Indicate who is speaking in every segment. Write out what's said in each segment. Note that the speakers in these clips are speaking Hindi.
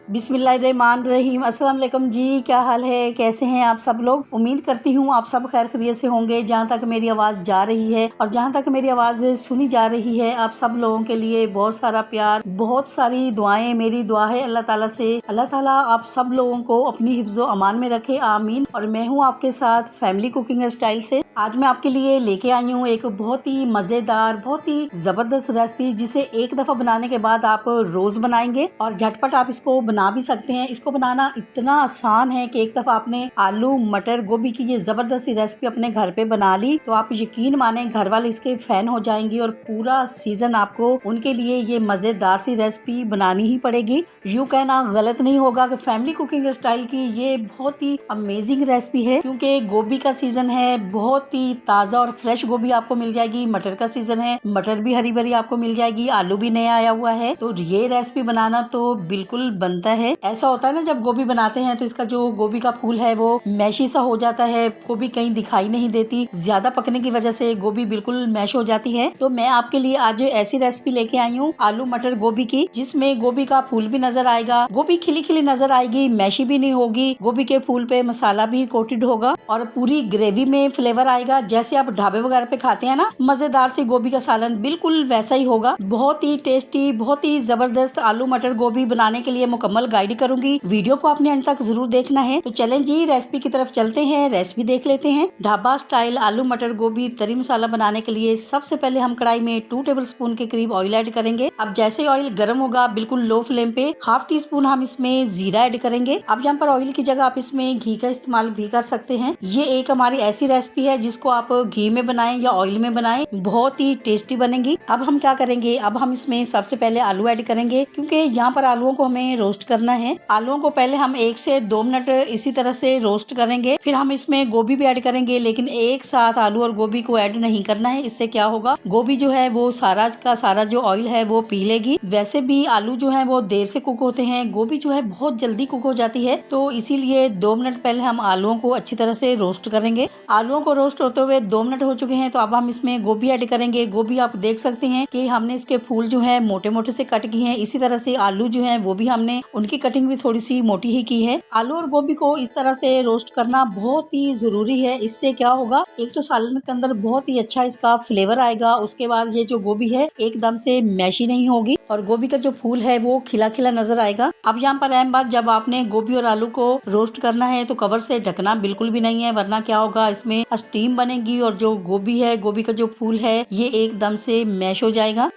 Speaker 1: बिस्मिल्लाहिर्रहमानिर्रहीम। अस्सलाम वालेकुम जी, क्या हाल है, कैसे हैं आप सब लोग। उम्मीद करती हूँ आप सब खैर खैरियत से होंगे। जहाँ तक मेरी आवाज़ जा रही है और जहाँ तक मेरी आवाज़ सुनी जा रही है, आप सब लोगों के लिए बहुत सारा प्यार, बहुत सारी दुआएं। मेरी दुआ है अल्लाह ताला से, अल्लाह ताला आप सब लोगों को अपनी हिफ्ज़ो अमान में रखे, आमीन। और मैं हूँ आपके साथ फैमिली कुकिंग स्टाइल से। आज मैं आपके लिए लेके आई हूँ एक बहुत ही मज़ेदार, बहुत ही ज़बरदस्त रेसिपी, जिसे एक दफ़ा बनाने के बाद आप रोज़ बनाएंगे और झटपट आप इसको बना भी सकते हैं। इसको बनाना इतना आसान है कि एक दफ़ा आपने आलू मटर गोभी की ये ज़बरदस्त रेसिपी अपने घर पे बना ली तो आप यकीन माने घर वाले इसके फैन हो जाएंगे और पूरा सीजन आपको उनके लिए ये मज़ेदार सी रेसिपी बनानी ही पड़ेगी। यूँ कहना गलत नहीं होगा कि फैमिली कुकिंग स्टाइल की ये बहुत ही अमेजिंग रेसिपी है, क्योंकि गोभी का सीजन है, बहुत ही ताज़ा और फ्रेश गोभी आपको मिल जाएगी। मटर का सीजन है, मटर भी हरी भरी आपको मिल जाएगी, आलू भी नया आया हुआ है। तो ये रेसिपी बनाना तो बिल्कुल बनता है। ऐसा होता है ना, जब गोभी बनाते हैं तो इसका जो गोभी का फूल है वो मैशी सा हो जाता है, गोभी कहीं दिखाई नहीं देती, ज्यादा पकने की वजह से गोभी बिल्कुल मैश हो जाती है। तो मैं आपके लिए आज ऐसी रेसिपी लेके आई हूँ आलू मटर गोभी की, जिसमें गोभी का फूल भी नजर आएगा, गोभी खिली खिली नजर आएगी, मैशी भी नहीं होगी, गोभी के फूल पे मसाला भी कोटेड होगा और पूरी ग्रेवी में फ्लेवर आएगा। जैसे आप ढाबे वगैरह पे खाते हैं ना मजेदार सी गोभी का सालन, बिल्कुल वैसा ही होगा। बहुत ही टेस्टी, बहुत ही जबरदस्त आलू मटर गोभी बनाने के लिए मुकम्मल गाइड करूंगी। वीडियो को आपने अंत तक जरूर देखना है। तो चलें जी रेसिपी की तरफ चलते हैं, रेसिपी देख लेते हैं। ढाबा स्टाइल आलू मटर गोभी तरी मसाला बनाने के लिए सबसे पहले हम कढ़ाई में 2 टेबलस्पून के करीब ऑयल ऐड करेंगे। अब जैसे ऑयल गर्म होगा बिल्कुल लो फ्लेम पे हाफ टी स्पून हम इसमें जीरा ऐड करेंगे। अब यहाँ पर ऑयल की जगह आप इसमें घी का इस्तेमाल भी कर सकते हैं। ये एक हमारी ऐसी रेसिपी है जिसको आप घी में बनाएं या ऑयल में बनाएं, बहुत ही टेस्टी बनेगी। अब हम क्या करेंगे, अब हम इसमें सबसे पहले आलू ऐड करेंगे, क्योंकि यहाँ पर आलूओं को हमें रोस्ट करना है। आलूओं को पहले हम 1 से 2 मिनट इसी तरह से रोस्ट करेंगे, फिर हम इसमें गोभी भी ऐड करेंगे, लेकिन एक साथ आलू और गोभी को ऐड नहीं करना है। इससे क्या होगा, गोभी जो है वो सारा का सारा जो ऑयल है वो पी लेगी। वैसे भी आलू जो है वो देर से कुक होते हैं, गोभी जो है बहुत जल्दी कुक हो जाती है, तो इसीलिए 2 मिनट पहले हम आलूओं को अच्छी तरह से रोस्ट करेंगे। आलूओं को रोस्ट होते हुए 2 मिनट हो चुके हैं, तो अब हम इसमें गोभी ऐड करेंगे। गोभी आप देख सकते हैं कि हमने इसके फूल जो है मोटे मोटे से कट किए हैं, इसी तरह से आलू जो है वो भी हमने उनकी कटिंग भी थोड़ी सी मोटी ही की है। आलू और गोभी को इस तरह से रोस्ट करना बहुत ही जरूरी है। इससे क्या होगा, एक तो सालन के अंदर बहुत ही अच्छा इसका फ्लेवर आएगा, उसके बाद ये जो गोभी है एकदम से मैशी नहीं होगी और गोभी का जो फूल है वो खिला खिला नजर आएगा। अब यहाँ पर अहम बात, जब आपने गोभी और आलू को रोस्ट करना है तो कवर से ढकना बिल्कुल भी नहीं है, वरना क्या होगा, इसमें स्टीम बनेगी और जो गोभी है, गोभी का जो फूल है ये एकदम से मैश हो जाएगा।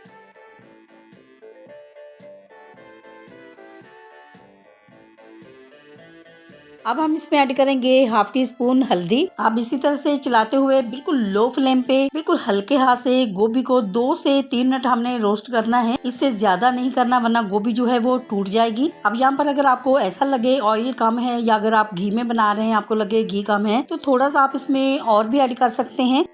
Speaker 1: अब हम इसमें ऐड करेंगे हाफ टी स्पून हल्दी। अब इसी तरह से चलाते हुए बिल्कुल लो फ्लेम पे बिल्कुल हल्के हाथ से गोभी को 2 से 3 मिनट हमने रोस्ट करना है, इससे ज्यादा नहीं करना वरना गोभी जो है वो टूट जाएगी। अब यहाँ पर अगर आपको ऐसा लगे ऑयल कम है या अगर आप घी में बना रहे हैं आपको लगे घी कम है, तो थोड़ा सा आप इसमें और भी ऐड कर सकते हैं।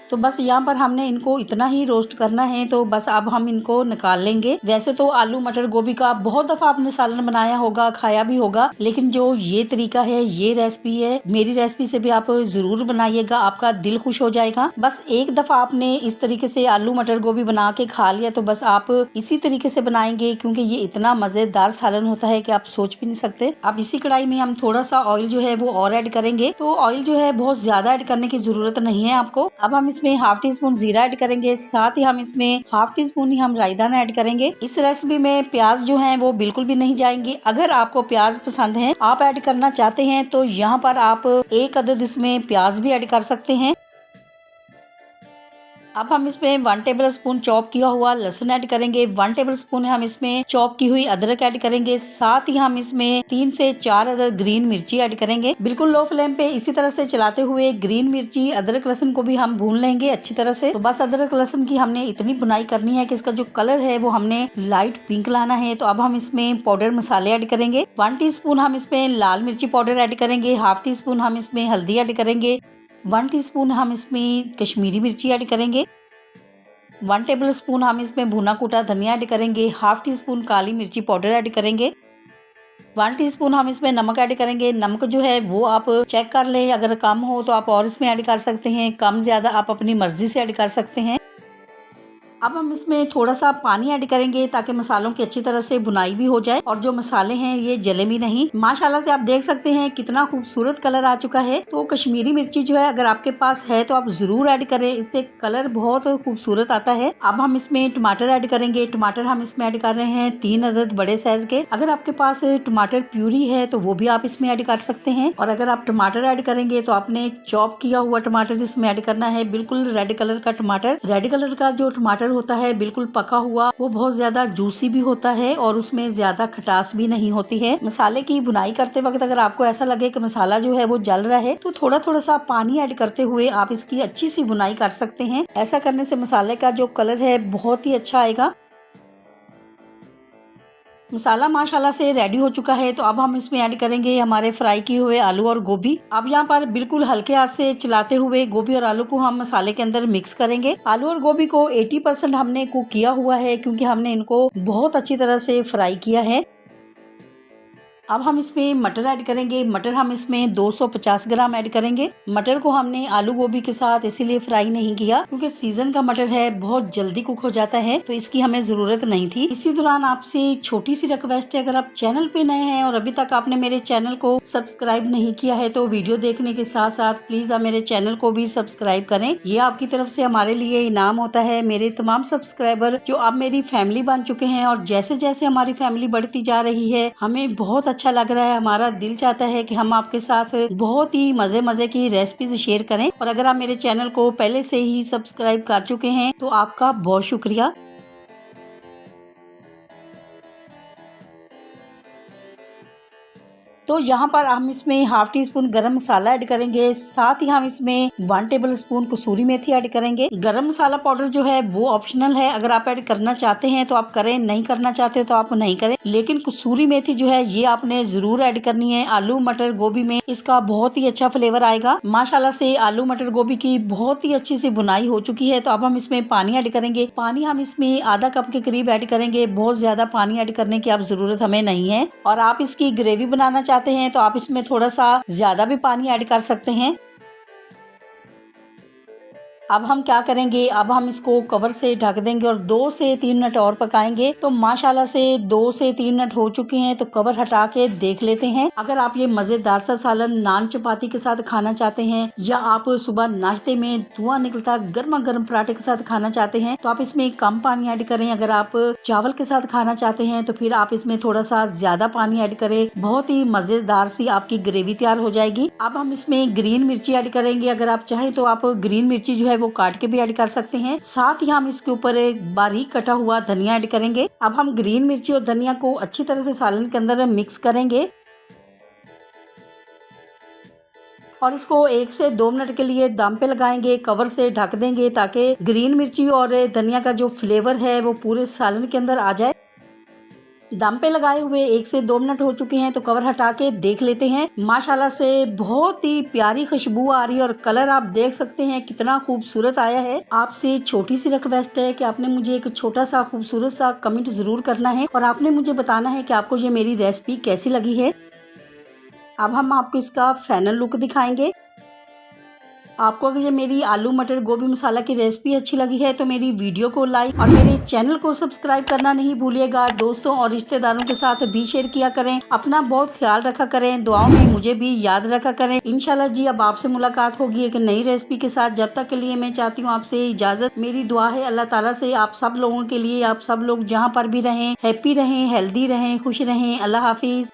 Speaker 1: तो बस यहाँ पर हमने इनको इतना ही रोस्ट करना है, तो बस अब हम इनको निकाल लेंगे। वैसे तो आलू मटर गोभी का बहुत दफा आपने सालन बनाया होगा, खाया भी होगा, लेकिन जो ये तरीका है, ये रेसिपी है, मेरी रेसिपी से भी आप जरूर बनाइएगा, आपका दिल खुश हो जाएगा। बस एक दफा आपने इस तरीके से आलू मटर गोभी बना के खा लिया तो बस आप इसी तरीके से बनाएंगे, क्योंकि ये इतना मजेदार सालन होता है कि आप सोच भी नहीं सकते। अब इसी कढ़ाई में हम थोड़ा सा ऑयल जो है वो और ऐड करेंगे, तो ऑयल जो है बहुत ज्यादा ऐड करने की जरूरत नहीं है आपको। अब हम इसमें हाफ टी स्पून जीरा ऐड करेंगे, साथ ही हम इसमें हाफ टी स्पून ही हम राई दाना ऐड करेंगे। इस रेसिपी में प्याज जो है वो बिल्कुल भी नहीं जाएंगे। अगर आपको प्याज पसंद है, आप ऐड करना चाहते हैं, तो यहाँ पर आप 1 अदद इसमें प्याज भी ऐड कर सकते हैं। अब हम इसमें 1 टेबल स्पून चॉप किया हुआ लहसुन ऐड करेंगे, 1 टेबल स्पून हम इसमें चॉप की हुई अदरक ऐड करेंगे, साथ ही हम इसमें 3 से 4 अदद ग्रीन मिर्ची ऐड करेंगे। बिल्कुल लो फ्लेम पे इसी तरह से चलाते हुए ग्रीन मिर्ची अदरक लहसुन को भी हम भून लेंगे अच्छी तरह से। तो बस अदरक लहसुन की हमने इतनी भुनाई करनी है कि इसका जो कलर है वो हमने लाइट पिंक लाना है। तो अब हम इसमें पाउडर मसाले ऐड करेंगे। 1 टीस्पून हम इसमें लाल मिर्ची पाउडर ऐड करेंगे, हाफ टी स्पून हम इसमें हल्दी ऐड करेंगे, 1 टीस्पून हम इसमें कश्मीरी मिर्ची ऐड करेंगे, 1 टेबल स्पून हम इसमें भुना कूटा धनिया ऐड करेंगे, हाफ टी स्पून काली मिर्ची पाउडर ऐड करेंगे, 1 टीस्पून हम इसमें नमक ऐड करेंगे। नमक जो है वो आप चेक कर लें, अगर कम हो तो आप और इसमें ऐड कर सकते हैं, कम ज्यादा आप अपनी मर्जी से ऐड कर सकते हैं। अब हम इसमें थोड़ा सा पानी ऐड करेंगे ताकि मसालों की अच्छी तरह से बुनाई भी हो जाए और जो मसाले हैं ये जले भी नहीं। माशाल्लाह से आप देख सकते हैं कितना खूबसूरत कलर आ चुका है। तो कश्मीरी मिर्ची जो है अगर आपके पास है तो आप जरूर ऐड करें, इससे कलर बहुत खूबसूरत आता है। अब हम इसमें टमाटर ऐड करेंगे। टमाटर हम इसमें ऐड कर रहे हैं 3 अदद बड़े साइज के। अगर आपके पास टमाटर प्यूरी है तो वो भी आप इसमें ऐड कर सकते हैं। और अगर आप टमाटर ऐड करेंगे तो आपने चॉप किया हुआ टमाटर इसमें ऐड करना है, बिल्कुल रेड कलर का टमाटर। रेड कलर का जो टमाटर होता है बिल्कुल पका हुआ, वो बहुत ज्यादा जूसी भी होता है और उसमें ज्यादा खटास भी नहीं होती है। मसाले की बुनाई करते वक्त अगर आपको ऐसा लगे कि मसाला जो है वो जल रहा है तो थोड़ा थोड़ा सा पानी ऐड करते हुए आप इसकी अच्छी सी बुनाई कर सकते हैं। ऐसा करने से मसाले का जो कलर है बहुत ही अच्छा आएगा। मसाला माशाल्लाह से रेडी हो चुका है। तो अब हम इसमें ऐड करेंगे हमारे फ्राई किए हुए आलू और गोभी। अब यहाँ पर बिल्कुल हल्के हाथ से चलाते हुए गोभी और आलू को हम मसाले के अंदर मिक्स करेंगे। आलू और गोभी को 80% हमने कुक किया हुआ है क्योंकि हमने इनको बहुत अच्छी तरह से फ्राई किया है। अब हम इसमें मटर ऐड करेंगे। मटर हम इसमें 250 ग्राम ऐड करेंगे। मटर को हमने आलू गोभी के साथ इसीलिए फ्राई नहीं किया क्योंकि सीजन का मटर है, बहुत जल्दी कुक हो जाता है तो इसकी हमें जरूरत नहीं थी। इसी दौरान आपसे छोटी सी रिक्वेस्ट है, अगर आप चैनल पे नए हैं और अभी तक आपने मेरे चैनल को सब्सक्राइब नहीं किया है तो वीडियो देखने के साथ साथ प्लीज आप मेरे चैनल को भी सब्सक्राइब करें। ये आपकी तरफ से हमारे लिए इनाम होता है। मेरे तमाम सब्सक्राइबर जो अब मेरी फैमिली बन चुके हैं और जैसे जैसे हमारी फैमिली बढ़ती जा रही है हमें बहुत अच्छा लग रहा है। हमारा दिल चाहता है कि हम आपके साथ बहुत ही मजे मजे की रेसिपीज शेयर करें। और अगर आप मेरे चैनल को पहले से ही सब्सक्राइब कर चुके हैं तो आपका बहुत शुक्रिया। तो यहाँ पर हम इसमें हाफ टी स्पून गरम मसाला ऐड करेंगे। साथ ही हम इसमें 1 टेबल स्पून कसूरी मेथी ऐड करेंगे। गरम मसाला पाउडर जो है वो ऑप्शनल है, अगर आप ऐड करना चाहते हैं तो आप करें, नहीं करना चाहते तो आप नहीं करें। लेकिन कसूरी मेथी जो है ये आपने जरूर ऐड करनी है। आलू मटर गोभी में इसका बहुत ही अच्छा फ्लेवर आएगा। माशाल्लाह से आलू मटर गोभी की बहुत ही अच्छी सी बुनाई हो चुकी है। तो अब हम इसमें पानी ऐड करेंगे। पानी हम इसमें आधा कप के करीब ऐड करेंगे। बहुत ज्यादा पानी ऐड करने की अब जरूरत हमें नहीं है। और आप इसकी ग्रेवी बनाना चाहते हैं तो आप इसमें थोड़ा सा ज्यादा भी पानी ऐड कर सकते हैं। अब हम क्या करेंगे, अब हम इसको कवर से ढक देंगे और 2 से 3 मिनट और पकाएंगे। तो माशाल्लाह से 2 से 3 मिनट हो चुके हैं तो कवर हटा के देख लेते हैं। अगर आप ये मजेदार सा सालन नान चपाती के साथ खाना चाहते हैं या आप सुबह नाश्ते में धुआं निकलता गर्मा गर्म पराठे के साथ खाना चाहते हैं तो आप इसमें कम पानी ऐड करें। अगर आप चावल के साथ खाना चाहते हैं तो फिर आप इसमें थोड़ा सा ज्यादा पानी ऐड करें। बहुत ही मजेदार सी आपकी ग्रेवी तैयार हो जाएगी। अब हम इसमें ग्रीन मिर्ची ऐड करेंगे। अगर आप चाहें तो आप ग्रीन मिर्ची जो है वो काट के भी ऐड कर सकते हैं। साथ ही हम इसके ऊपर एक बारीक कटा हुआ धनिया ऐड करेंगे। अब हम ग्रीन मिर्ची और धनिया को अच्छी तरह से सालन के अंदर मिक्स करेंगे और इसको 1 से 2 मिनट के लिए दम पे लगाएंगे, कवर से ढक देंगे ताकि ग्रीन मिर्ची और धनिया का जो फ्लेवर है वो पूरे सालन के अंदर आ जाए। दम पे लगाए हुए 1 से 2 मिनट हो चुके हैं तो कवर हटा के देख लेते हैं। माशाल्लाह से बहुत ही प्यारी खुशबू आ रही है और कलर आप देख सकते हैं कितना खूबसूरत आया है। आपसे छोटी सी रिक्वेस्ट है कि आपने मुझे एक छोटा सा खूबसूरत सा कमेंट जरूर करना है और आपने मुझे बताना है कि आपको ये मेरी रेसिपी कैसी लगी है। अब हम आपको इसका फाइनल लुक दिखाएंगे। आपको अगर ये मेरी आलू मटर गोभी मसाला की रेसिपी अच्छी लगी है तो मेरी वीडियो को लाइक और मेरे चैनल को सब्सक्राइब करना नहीं भूलिएगा। दोस्तों और रिश्तेदारों के साथ भी शेयर किया करें। अपना बहुत ख्याल रखा करें, दुआओं में मुझे भी याद रखा करें। इंशाल्लाह जी अब आपसे मुलाकात होगी एक नई रेसिपी के साथ। जब तक के लिए मैं चाहती हूँ आपसे इजाजत। मेरी दुआ है अल्लाह ताला से आप सब लोगों के लिए, आप सब लोग जहाँ पर भी रहें हैप्पी रहें, हेल्दी रहें, खुश रहें। अल्लाह हाफिज।